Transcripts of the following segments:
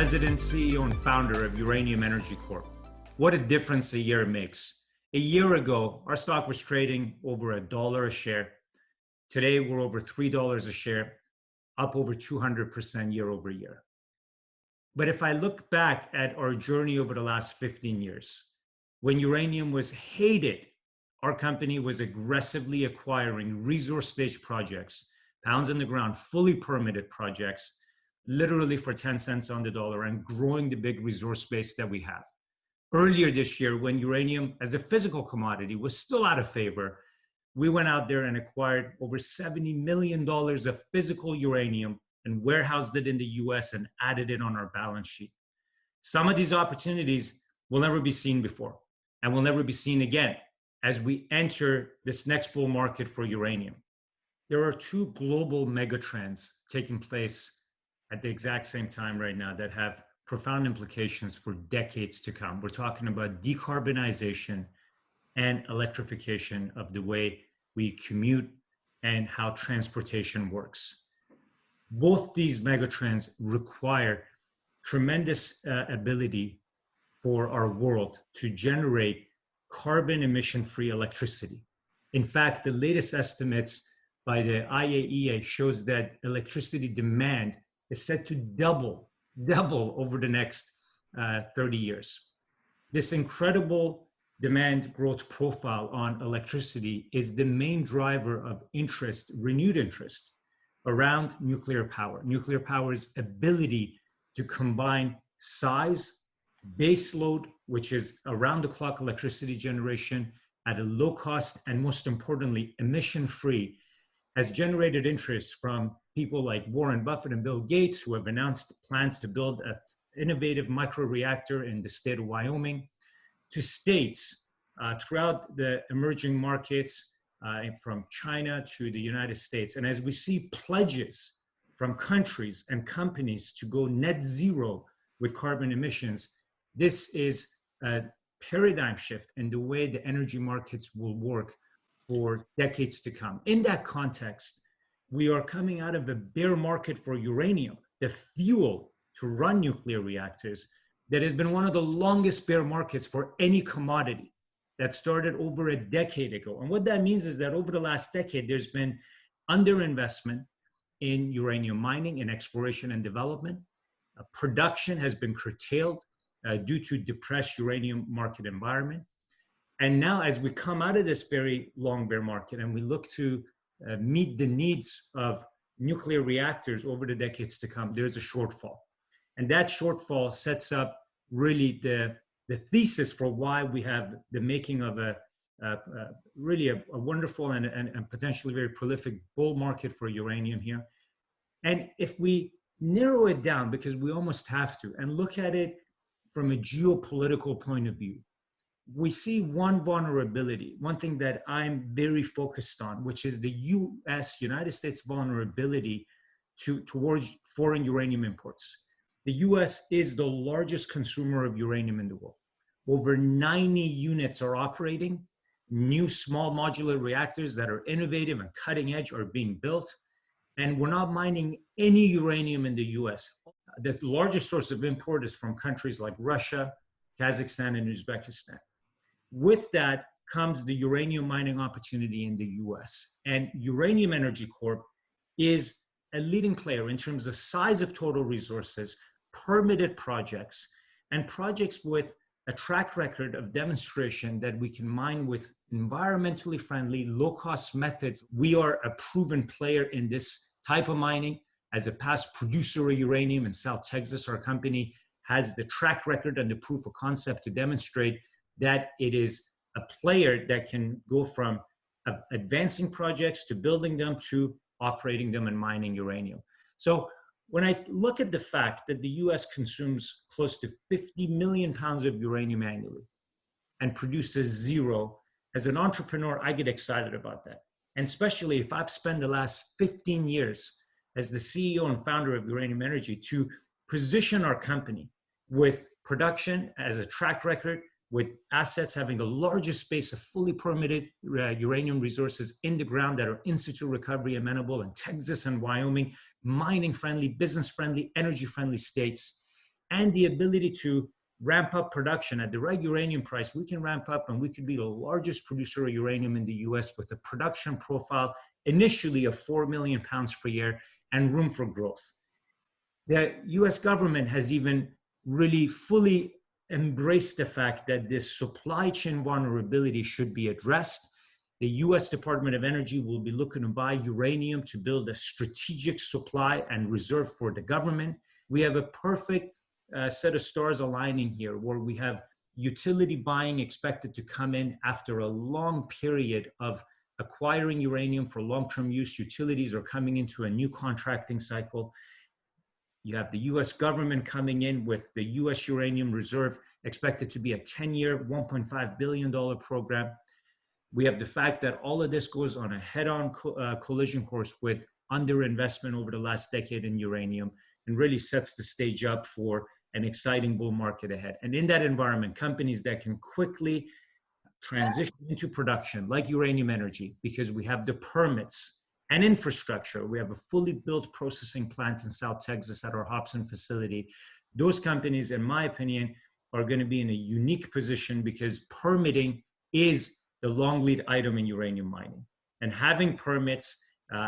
President, CEO, and founder of Uranium Energy Corp. What a difference a year makes. A year ago, our stock was trading over $1 a share. Today, we're over $3 a share, up over 200% year over year. But if I look back at our journey over the last 15 years, when uranium was hated, our company was aggressively acquiring resource stage projects, pounds in the ground, fully permitted projects, literally for 10 cents on the dollar, and growing the big resource base that we have. Earlier this year, when uranium as a physical commodity was still out of favor, we went out there and acquired over $70 million of physical uranium and warehoused it in the US and added it on our balance sheet. Some of these opportunities will never be seen before and will never be seen again as we enter this next bull market for uranium. There are two global megatrends taking place at the exact same time right now that have profound implications for decades to come. We're talking about decarbonization and electrification of the way we commute and how transportation works. Both these megatrends require tremendous ability for our world to generate carbon emission-free electricity. In fact, the latest estimates by the IAEA shows that electricity demand is set to double over the next 30 years. This incredible demand growth profile on electricity is the main driver of interest, renewed interest around nuclear power. Nuclear power's ability to combine size, base load, which is around the clock electricity generation at a low cost, and most importantly, emission-free, has generated interest from people like Warren Buffett and Bill Gates, who have announced plans to build an innovative microreactor in the state of Wyoming, to states throughout the emerging markets, from China to the United States. And as we see pledges from countries and companies to go net zero with carbon emissions, this is a paradigm shift in the way the energy markets will work for decades to come. In that context, we are coming out of a bear market for uranium, the fuel to run nuclear reactors, that has been one of the longest bear markets for any commodity, that started over a decade ago. And what that means is that over the last decade, there's been underinvestment in uranium mining and exploration and development. Production has been curtailed due to depressed uranium market environment. And now as we come out of this very long bear market and we look to meet the needs of nuclear reactors over the decades to come, there's a shortfall. And that shortfall sets up really the thesis for why we have the making of really a wonderful and potentially very prolific bull market for uranium here. And if we narrow it down, because we almost have to, and look at it from a geopolitical point of view, we see one vulnerability, one thing that I'm very focused on, which is the United States vulnerability towards foreign uranium imports. The US is the largest consumer of uranium in the world. Over 90 units are operating. New small modular reactors that are innovative and cutting edge are being built. And we're not mining any uranium in the US. The largest source of import is from countries like Russia, Kazakhstan, and Uzbekistan. With that comes the uranium mining opportunity in the US. And Uranium Energy Corp is a leading player in terms of size of total resources, permitted projects, and projects with a track record of demonstration that we can mine with environmentally friendly, low-cost methods. We are a proven player in this type of mining. As a past producer of uranium in South Texas, our company has the track record and the proof of concept to demonstrate that it is a player that can go from advancing projects to building them to operating them and mining uranium. So when I look at the fact that the US consumes close to 50 million pounds of uranium annually and produces zero, as an entrepreneur, I get excited about that. And especially if I've spent the last 15 years as the CEO and founder of Uranium Energy to position our company with production as a track record, with assets having the largest base of fully permitted uranium resources in the ground that are in situ recovery amenable in Texas and Wyoming, mining friendly, business friendly, energy friendly states. and the ability to ramp up production at the right uranium price. We can ramp up and we could be the largest producer of uranium in the US with a production profile initially of 4 million pounds per year and room for growth. The US government has even really fully embraced the fact that this supply chain vulnerability should be addressed. The US Department of Energy will be looking to buy uranium to build a strategic supply and reserve for the government. We have a perfect set of stars aligning here, where we have utility buying expected to come in after a long period of acquiring uranium for long-term use. Utilities are coming into a new contracting cycle. You have the US government coming in with the US Uranium Reserve expected to be a 10-year, $1.5 billion program. We have the fact that all of this goes on a head-on collision course with underinvestment over the last decade in uranium, and really sets the stage up for an exciting bull market ahead. And in that environment, companies that can quickly transition into production, like Uranium Energy, because we have the permits and infrastructure. We have a fully built processing plant in South Texas at our Hobson facility. Those companies, in my opinion, are going to be in a unique position because permitting is the long lead item in uranium mining. And having permits,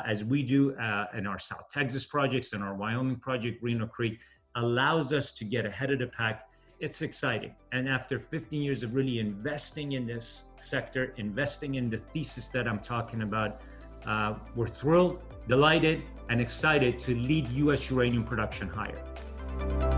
as we do in our South Texas projects and our Wyoming project, Reno Creek, allows us to get ahead of the pack. It's exciting. And after 15 years of really investing in this sector, investing in the thesis that I'm talking about, we're thrilled, delighted, and excited to lead US uranium production higher.